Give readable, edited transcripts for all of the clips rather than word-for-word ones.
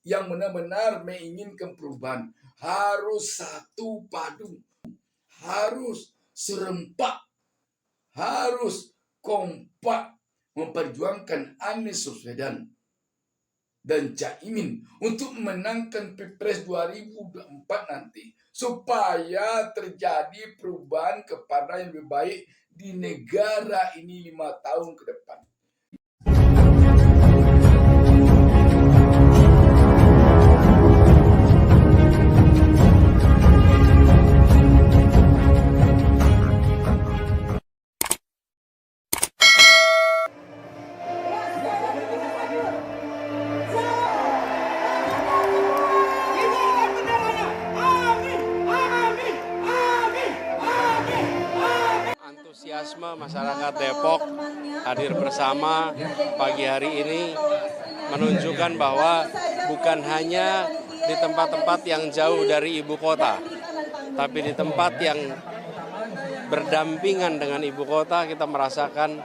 yang benar-benar menginginkan perubahan harus satu padu, harus serempak, harus kompak memperjuangkan Anies Baswedan dan Caimin untuk menangkan Pilpres 2024 nanti, supaya terjadi perubahan kepada yang lebih baik di negara ini 5 tahun ke depan. Antusiasme masyarakat Depok hadir bersama pagi hari ini menunjukkan bahwa bukan hanya di tempat-tempat yang jauh dari ibu kota, tapi di tempat yang berdampingan dengan ibu kota kita merasakan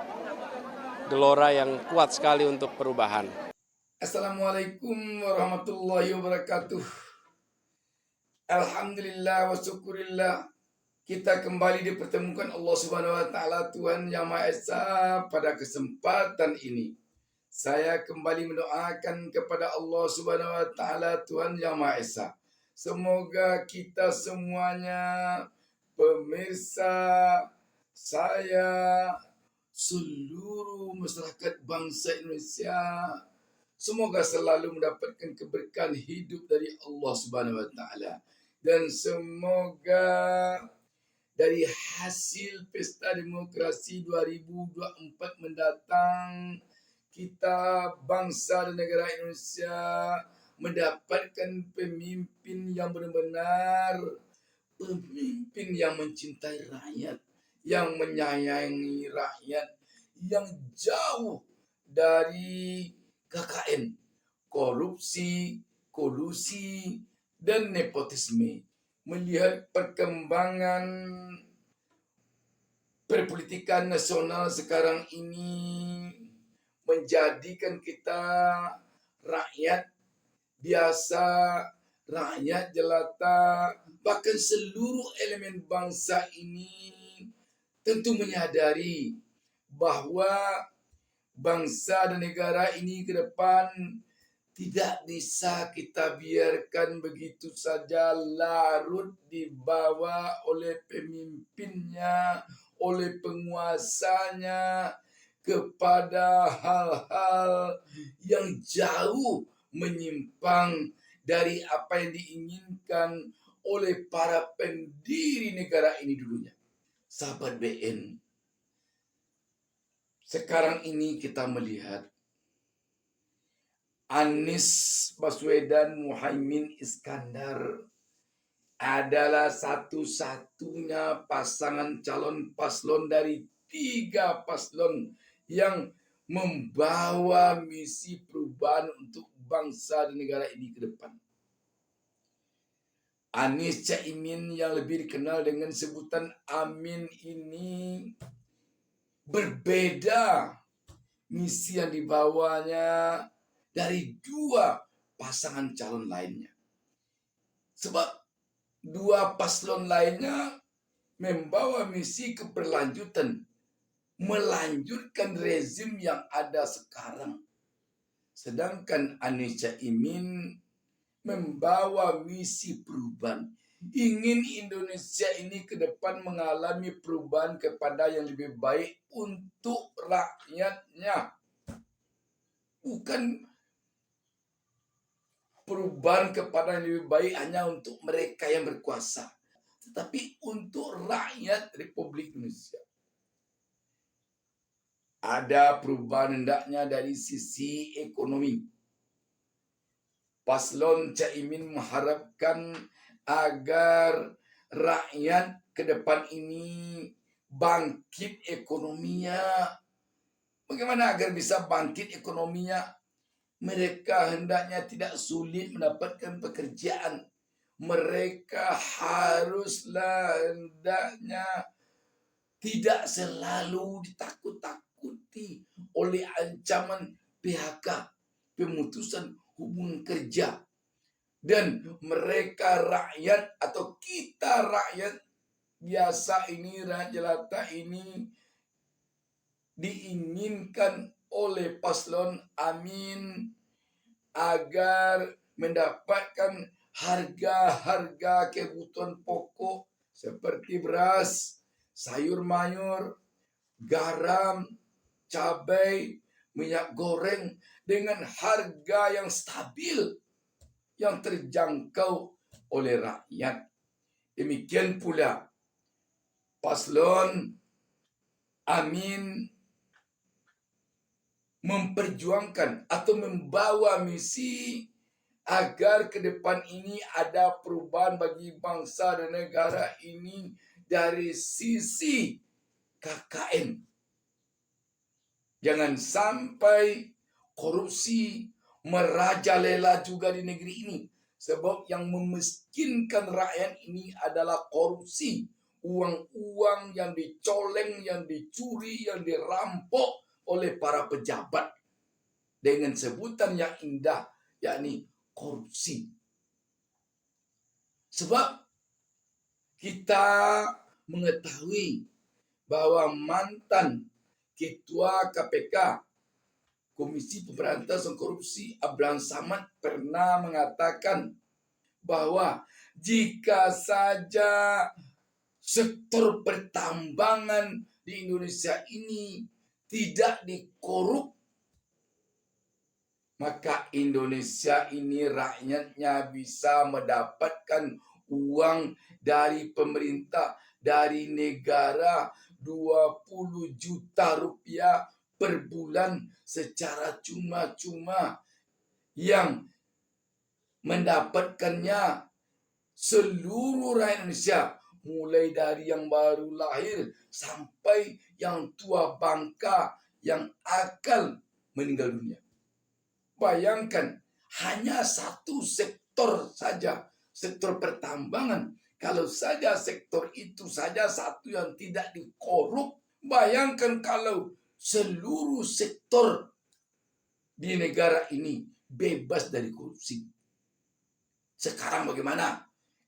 gelora yang kuat sekali untuk perubahan. Assalamualaikum warahmatullahi wabarakatuh. Alhamdulillah wa syukurillah, kita kembali dipertemukan Allah Subhanahu wa taala, Tuhan Yang Maha Esa. Pada kesempatan ini saya kembali mendoakan kepada Allah Subhanahu wa taala, Tuhan Yang Maha Esa, semoga kita semuanya, pemirsa saya, seluruh masyarakat bangsa Indonesia, semoga selalu mendapatkan keberkahan hidup dari Allah Subhanahu wa taala, dan semoga dari hasil Pesta Demokrasi 2024 mendatang, kita bangsa dan negara Indonesia mendapatkan pemimpin yang benar-benar pemimpin yang mencintai rakyat, yang menyayangi rakyat, yang jauh dari KKN, korupsi, kolusi, dan nepotisme. Melihat perkembangan perpolitikan nasional sekarang ini menjadikan kita rakyat biasa, rakyat jelata, bahkan seluruh elemen bangsa ini tentu menyadari bahwa bangsa dan negara ini ke depan tidak bisa kita biarkan begitu saja larut dibawa oleh pemimpinnya, oleh penguasanya kepada hal-hal yang jauh menyimpang dari apa yang diinginkan oleh para pendiri negara ini dulunya. Sahabat BN, sekarang ini kita melihat Anies Baswedan Muhaimin Iskandar adalah satu-satunya pasangan calon paslon dari 3 paslon yang membawa misi perubahan untuk bangsa dan negara ini ke depan. Anies Caimin yang lebih dikenal dengan sebutan Amin ini berbeda misi yang dibawanya dari 2 pasangan calon lainnya. Sebab 2 paslon lainnya membawa misi keberlanjutan, melanjutkan rezim yang ada sekarang. Sedangkan Anies Caimin membawa misi perubahan. Ingin Indonesia ini ke depan mengalami perubahan kepada yang lebih baik untuk rakyatnya. Bukan perubahan kepada yang lebih baik hanya untuk mereka yang berkuasa, tetapi untuk rakyat Republik Indonesia. Ada perubahan hendaknya dari sisi ekonomi. Paslon Caimin mengharapkan agar rakyat ke depan ini bangkit ekonominya. Bagaimana agar bisa bangkit ekonominya? Mereka hendaknya tidak sulit mendapatkan pekerjaan. Mereka haruslah hendaknya tidak selalu ditakut-takuti oleh ancaman PHK, pemutusan hubungan kerja. Dan mereka rakyat atau kita rakyat biasa ini, rakyat jelata ini diinginkan oleh paslon Amin agar mendapatkan harga-harga kebutuhan pokok seperti beras, sayur mayur, garam, cabai, minyak goreng dengan harga yang stabil, yang terjangkau oleh rakyat. Demikian pula paslon Amin memperjuangkan atau membawa misi agar ke depan ini ada perubahan bagi bangsa dan negara ini dari sisi KKN. Jangan sampai korupsi merajalela juga di negeri ini. Sebab yang memiskinkan rakyat ini adalah korupsi. Uang-uang yang dicoleng, yang dicuri, yang dirampok oleh para pejabat. Dengan sebutan yang indah, yakni korupsi. Sebab kita mengetahui bahwa mantan Ketua KPK Komisi Pemberantasan Korupsi Abraham Samad pernah mengatakan bahwa jika saja sektor pertambangan di Indonesia ini tidak dikorup, maka Indonesia ini rakyatnya bisa mendapatkan uang dari pemerintah, dari negara 20 juta rupiah per bulan secara cuma-cuma, yang mendapatkannya seluruh rakyat Indonesia, mulai dari yang baru lahir sampai yang tua bangka yang akan meninggal dunia. Bayangkan, hanya satu sektor saja, sektor pertambangan. Kalau saja sektor itu saja satu yang tidak dikorup, bayangkan kalau seluruh sektor di negara ini bebas dari korupsi. Sekarang bagaimana?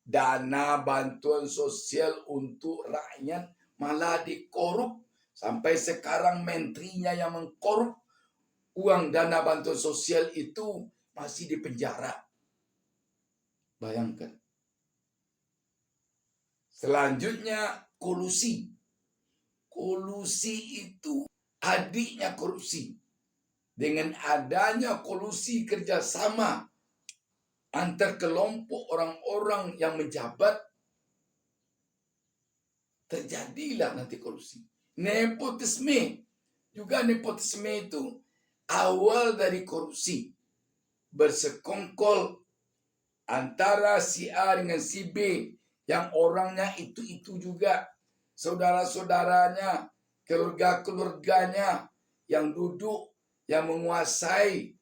Dana bantuan sosial untuk rakyat malah dikorup. Sampai sekarang menterinya yang mengkorup uang dana bantuan sosial itu masih di penjara. Bayangkan. Selanjutnya kolusi. Kolusi itu adiknya korupsi. Dengan adanya kolusi kerjasama antar kelompok orang-orang yang menjabat, terjadilah nanti korupsi. Nepotisme. Juga nepotisme itu awal dari korupsi. Bersekongkol antara si A dengan si B, yang orangnya itu-itu juga, saudara-saudaranya, keluarga-keluarganya, yang duduk, yang menguasai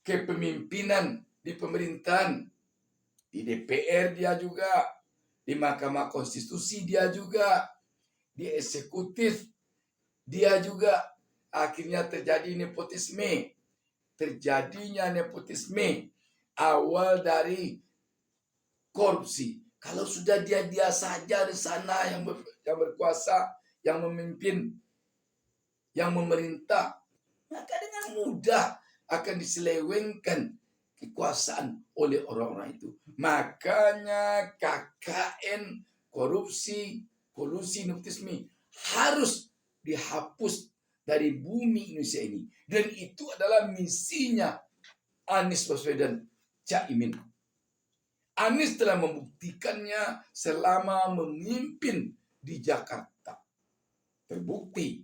kepemimpinan di pemerintahan, di DPR dia juga, di Mahkamah Konstitusi dia juga, di eksekutif dia juga. Akhirnya terjadi nepotisme. Terjadinya nepotisme awal dari korupsi. Kalau sudah dia saja di sana yang berkuasa, yang memimpin, yang memerintah, maka dengan mudah akan diselewengkan kekuasaan oleh orang-orang itu. Makanya KKN, korupsi, kolusi, nepotisme harus dihapus dari bumi Indonesia ini. Dan itu adalah misinya Anies Baswedan Caimin. Anies telah membuktikannya selama memimpin di Jakarta. Terbukti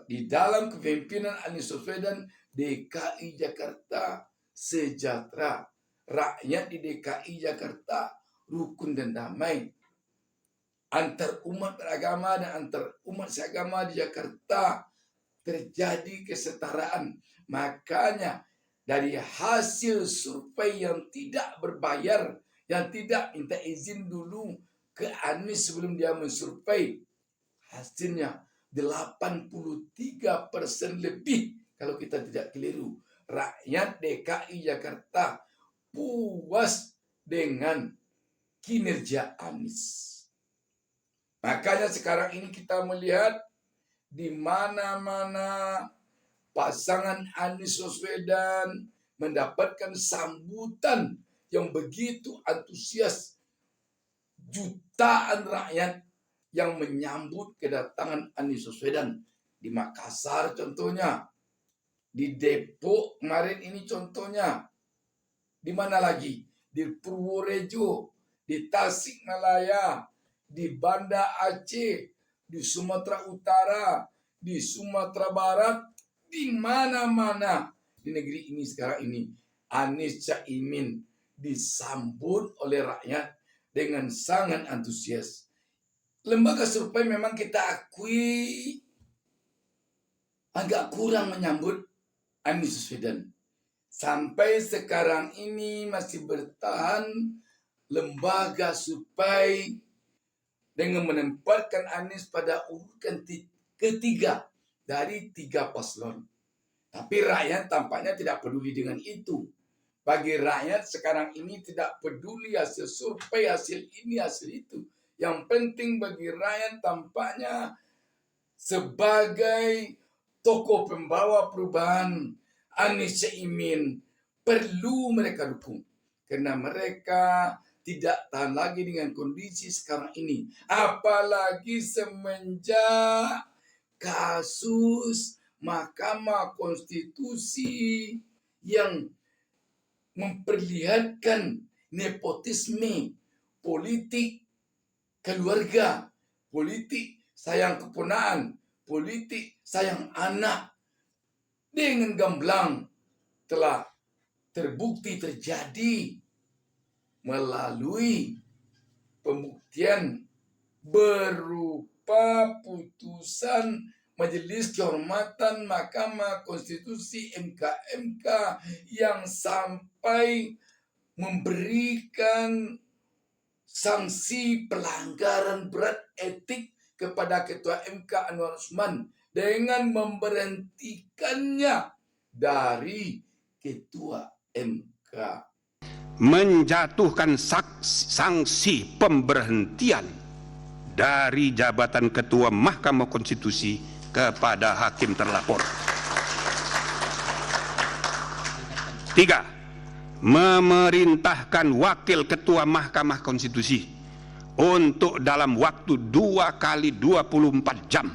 di dalam kepemimpinan Anies Baswedan, DKI Jakarta sejahtera. Rakyat di DKI Jakarta rukun dan damai. Antar umat beragama dan antar umat seagama di Jakarta terjadi kesetaraan. Makanya dari hasil survei yang tidak berbayar, yang tidak minta izin dulu ke Anies sebelum dia mensurvei, hasilnya 83% lebih, kalau kita tidak keliru, rakyat DKI Jakarta puas dengan kinerja Anies. Makanya sekarang ini kita melihat di mana-mana pasangan Anies Baswedan mendapatkan sambutan yang begitu antusias, jutaan rakyat yang menyambut kedatangan Anies Baswedan. Di Makassar contohnya, di Depok kemarin ini contohnya, di mana lagi? Di Purworejo, di Tasikmalaya, di Banda Aceh, di Sumatera Utara, di Sumatera Barat, di mana-mana di negeri ini sekarang ini Anies Caimin disambut oleh rakyat dengan sangat antusias. Lembaga survei memang kita akui agak kurang menyambut Anies Baswedan. Sampai sekarang ini masih bertahan lembaga survei dengan menempatkan Anies pada urutan ketiga dari 3 paslon. Tapi rakyat tampaknya tidak peduli dengan itu. Bagi rakyat sekarang ini tidak peduli hasil survei, hasil ini, hasil itu. Yang penting bagi rakyat tampaknya sebagai tokoh pembawa perubahan, Anies Caimin perlu mereka dukung. Karena mereka tidak tahan lagi dengan kondisi sekarang ini. Apalagi semenjak kasus Mahkamah Konstitusi yang memperlihatkan nepotisme politik keluarga, politik sayang keponaan, politik sayang anak, dengan gamblang telah terbukti terjadi melalui pembuktian berupa putusan Majelis Kehormatan Mahkamah Konstitusi MK yang sampai memberikan sanksi pelanggaran berat etik kepada Ketua MK Anwar Usman dengan memberhentikannya dari Ketua MK. Menjatuhkan sanksi pemberhentian dari jabatan Ketua Mahkamah Konstitusi kepada hakim terlapor. 3. Memerintahkan Wakil Ketua Mahkamah Konstitusi untuk dalam waktu 2 kali 24 jam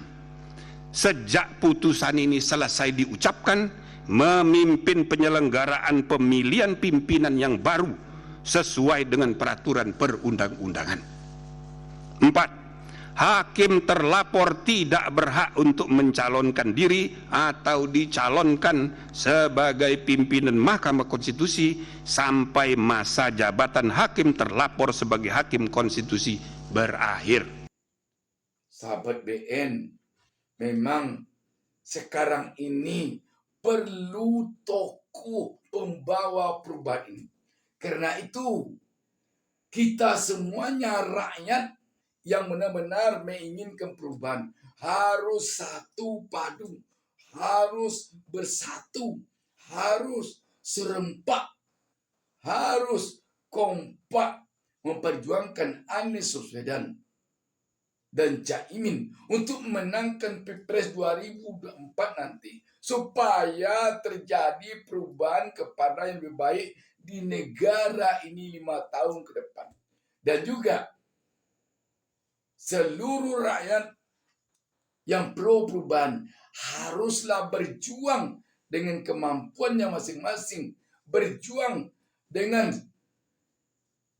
sejak putusan ini selesai diucapkan memimpin penyelenggaraan pemilihan pimpinan yang baru sesuai dengan peraturan perundang-undangan. 4. Hakim terlapor tidak berhak untuk mencalonkan diri atau dicalonkan sebagai pimpinan Mahkamah Konstitusi sampai masa jabatan hakim terlapor sebagai hakim konstitusi berakhir. Sahabat BN, memang sekarang ini perlu tokoh pembawa perubahan ini. Karena itu kita semuanya rakyat yang benar-benar menginginkan perubahan harus satu padu, harus bersatu, harus serempak, harus kompak memperjuangkan Anies Baswedan dan Caimin untuk menangkan Pilpres 2024 nanti, supaya terjadi perubahan kepada yang lebih baik di negara ini 5 tahun ke depan. Dan juga seluruh rakyat yang pro perubahan haruslah berjuang dengan kemampuannya masing-masing, berjuang dengan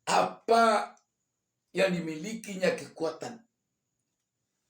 apa yang dimilikinya kekuatan.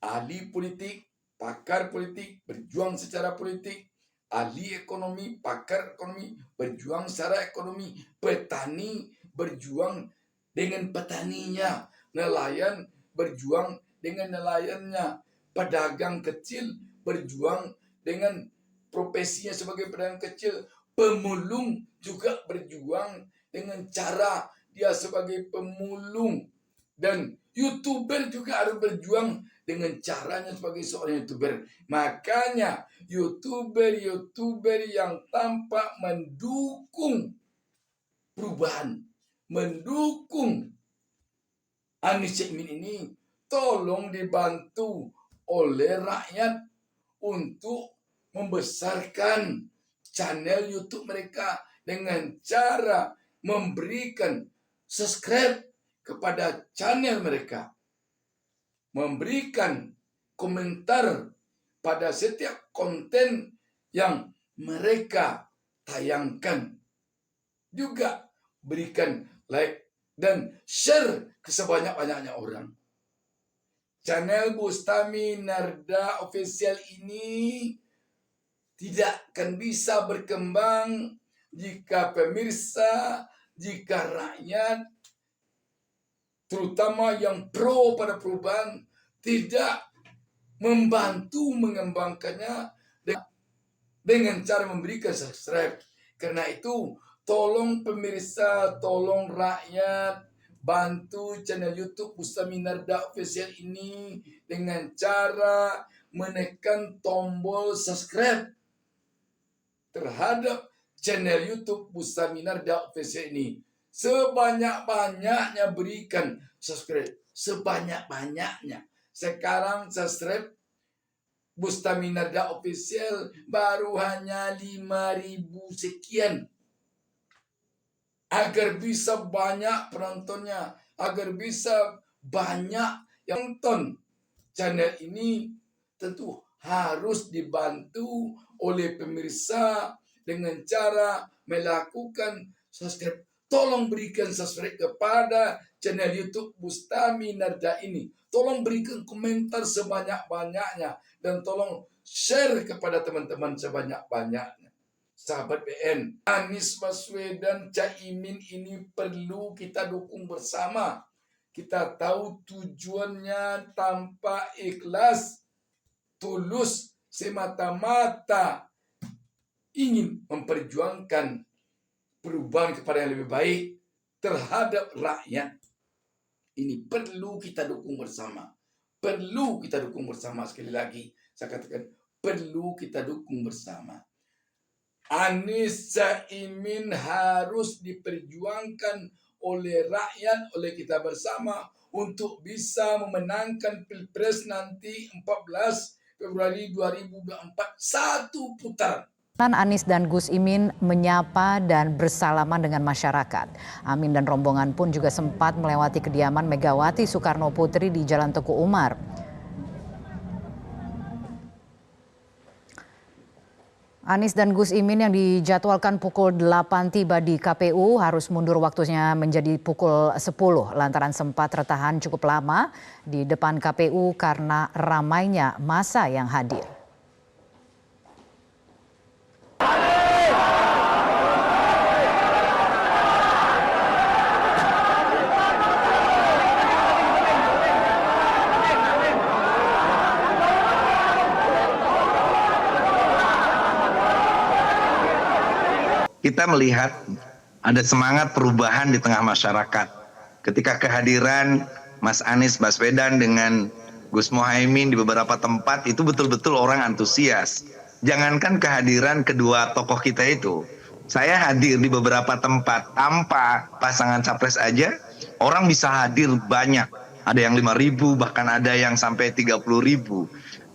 Ahli politik, pakar politik, berjuang secara politik. Ahli ekonomi, pakar ekonomi, berjuang secara ekonomi. Petani, berjuang dengan petaninya. Nelayan, berjuang dengan nelayannya. Pedagang kecil, berjuang dengan profesinya sebagai pedagang kecil. Pemulung juga berjuang dengan cara dia sebagai pemulung. Dan YouTuber juga harus berjuang dengan caranya sebagai seorang YouTuber. Makanya YouTuber yang tampak mendukung perubahan, mendukung Anies Caimin ini, tolong dibantu oleh rakyat untuk membesarkan channel YouTube mereka dengan cara memberikan subscribe kepada channel mereka, memberikan komentar pada setiap konten yang mereka tayangkan, juga berikan like dan share ke sebanyak-banyaknya orang. Channel Bustami Narda Official ini tidak akan bisa berkembang jika pemirsa, jika rakyat, terutama yang pro pada perubahan, tidak membantu mengembangkannya dengan cara memberikan subscribe. Karena itu, tolong pemirsa, tolong rakyat, bantu channel YouTube Bustami Narda Official ini dengan cara menekan tombol subscribe terhadap channel YouTube Bustami Narda Official ini. Sebanyak-banyaknya berikan subscribe, sebanyak-banyaknya. Sekarang subscribe Bustami Narda Official baru hanya 5.000 sekian. Agar bisa banyak penontonnya, agar bisa banyak yang nonton channel ini, tentu harus dibantu oleh pemirsa dengan cara melakukan subscribe. Tolong berikan subscribe kepada channel YouTube Bustami Narda ini. Tolong berikan komentar sebanyak-banyaknya dan tolong share kepada teman-teman sebanyak-banyaknya. Sahabat BN, Anies Baswedan, Caimin ini perlu kita dukung bersama. Kita tahu tujuannya tanpa ikhlas, tulus, semata-mata ingin memperjuangkan perubahan kepada yang lebih baik terhadap rakyat. Ini perlu kita dukung bersama. Perlu kita dukung bersama. Sekali lagi, saya katakan perlu kita dukung bersama. Anies Caimin harus diperjuangkan oleh rakyat, oleh kita bersama untuk bisa memenangkan Pilpres nanti 14 Februari 2024 satu putaran. Anies dan Gus Imin menyapa dan bersalaman dengan masyarakat. Amin dan rombongan pun juga sempat melewati kediaman Megawati Soekarno Putri di Jalan Teguh Umar. Anies dan Gus Imin yang dijadwalkan pukul 8 tiba di KPU harus mundur waktunya menjadi pukul 10 lantaran sempat tertahan cukup lama di depan KPU karena ramainya massa yang hadir. Kita melihat ada semangat perubahan di tengah masyarakat. Ketika kehadiran Mas Anies Baswedan dengan Gus Muhaimin di beberapa tempat itu betul-betul orang antusias. Jangankan kehadiran kedua tokoh kita itu, saya hadir di beberapa tempat tanpa pasangan capres aja, orang bisa hadir banyak. Ada yang 5.000, bahkan ada yang sampai 30.000.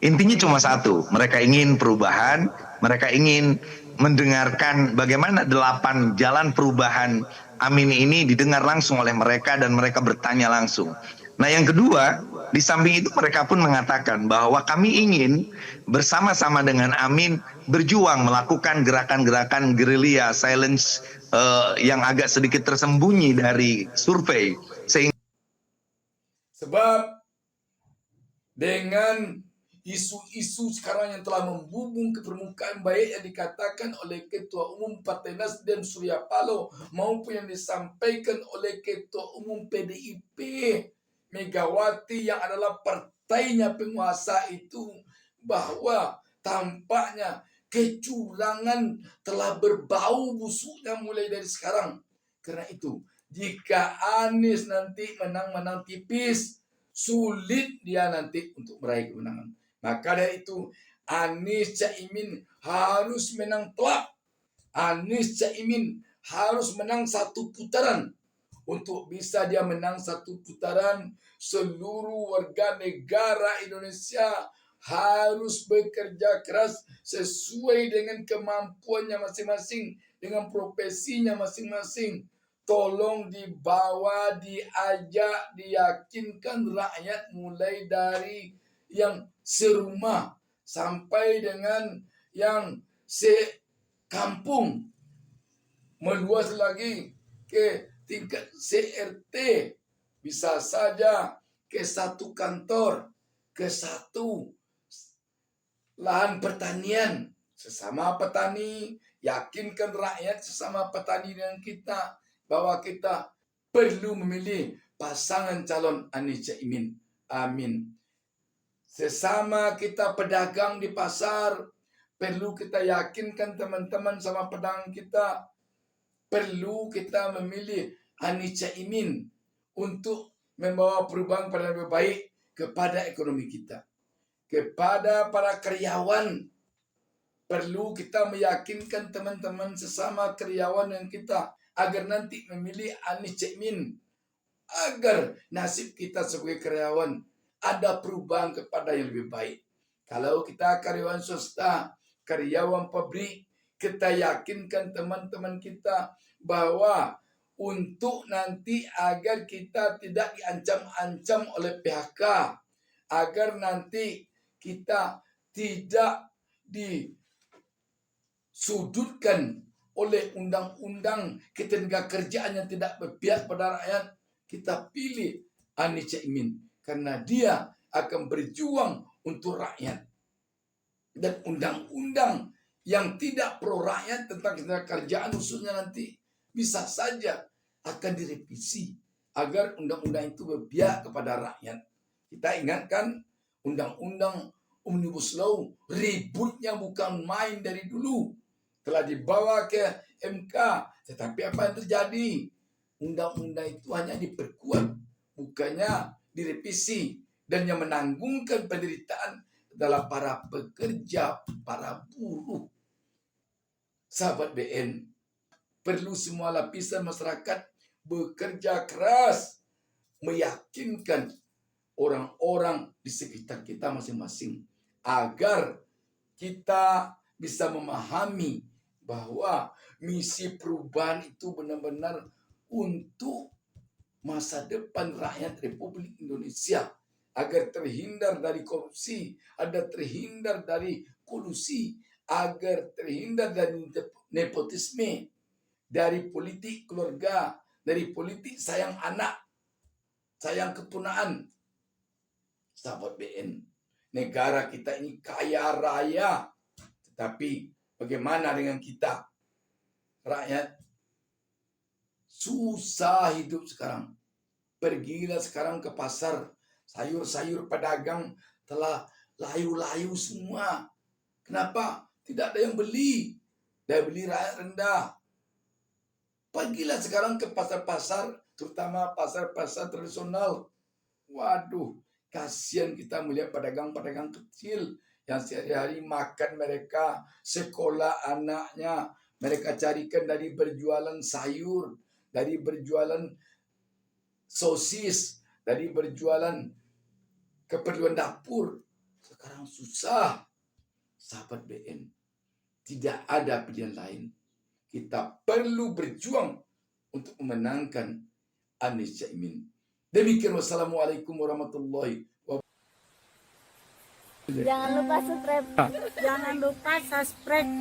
Intinya cuma satu, mereka ingin perubahan, mereka ingin mendengarkan bagaimana 8 jalan perubahan Amin ini didengar langsung oleh mereka dan mereka bertanya langsung. Nah yang kedua, di samping itu mereka pun mengatakan bahwa kami ingin bersama-sama dengan Amin berjuang melakukan gerakan-gerakan gerilya silence yang agak sedikit tersembunyi dari survei. Sebab dengan isu-isu sekarang yang telah membubung ke permukaan, baik yang dikatakan oleh Ketua Umum Partai Nasdem Surya Paloh maupun yang disampaikan oleh Ketua Umum PDIP Megawati yang adalah partainya penguasa itu, bahwa tampaknya kecurangan telah berbau busuknya mulai dari sekarang. Karena itu, jika Anies nanti menang tipis, sulit dia nanti untuk meraih kemenangan. Maka dari itu Anies Caimin harus menang telak. Anies Caimin harus menang satu putaran. Untuk bisa dia menang satu putaran, seluruh warga negara Indonesia harus bekerja keras sesuai dengan kemampuannya masing-masing, dengan profesinya masing-masing. Tolong dibawa, diajak, diyakinkan rakyat mulai dari yang serumah sampai dengan yang sekampung, meluas lagi ke tingkat CRT, bisa saja ke satu kantor, ke satu lahan pertanian. Sesama petani, yakinkan rakyat sesama petani dengan kita bahwa kita perlu memilih pasangan calon Anies Caimin. Amin. Sesama kita pedagang di pasar, perlu kita yakinkan teman-teman sama pedagang kita, perlu kita memilih Anies Caimin untuk membawa perubahan pada lebih baik kepada ekonomi kita. Kepada para karyawan, perlu kita meyakinkan teman-teman sesama karyawan yang kita agar nanti memilih Anies Caimin, agar nasib kita sebagai karyawan ada perubahan kepada yang lebih baik. Kalau kita karyawan swasta, karyawan pabrik, kita yakinkan teman-teman kita bahwa untuk nanti agar kita tidak diancam-ancam oleh PHK, agar nanti kita tidak disudutkan oleh undang-undang ketenagakerjaan yang tidak berpihak pada rakyat, kita pilih Anies Caimin karena dia akan berjuang untuk rakyat. Dan undang-undang yang tidak pro rakyat tentang ketenagakerjaan khususnya nanti bisa saja akan direvisi agar undang-undang itu berpihak kepada rakyat. Kita ingatkan undang-undang Omnibus Law ributnya bukan main dari dulu. Telah dibawa ke MK, tetapi apa yang terjadi? Undang-undang itu hanya diperkuat, bukannya direvisi. Dan yang menanggungkan penderitaan adalah para pekerja, para buruh. Sahabat BN, perlu semua lapisan masyarakat bekerja keras, meyakinkan orang-orang di sekitar kita masing-masing, agar kita bisa memahami bahwa misi perubahan itu benar-benar untuk masa depan rakyat Republik Indonesia, agar terhindar dari korupsi, agar terhindar dari kolusi, agar terhindar dari nepotisme, dari politik keluarga, dari politik sayang anak, sayang kepunaan. Sahabat BN, negara kita ini kaya raya, tetapi bagaimana dengan kita? Rakyat susah hidup sekarang. Pergilah sekarang ke pasar, sayur-sayur pedagang telah layu-layu semua. Kenapa? Tidak ada yang beli. Daya beli rakyat rendah. Pergilah sekarang ke pasar-pasar, terutama pasar-pasar tradisional. Waduh, kasihan kita melihat pedagang-pedagang kecil yang sehari-hari makan mereka, sekolah anaknya, mereka carikan dari berjualan sayur, dari berjualan sosis, dari berjualan keperluan dapur. Sekarang susah. Sahabat BN, tidak ada pilihan lain. Kita perlu berjuang untuk memenangkan Anies Caimin. Demikian, wassalamualaikum warahmatullahi wabarakatuh. Jangan lupa subscribe. Jangan lupa subscribe.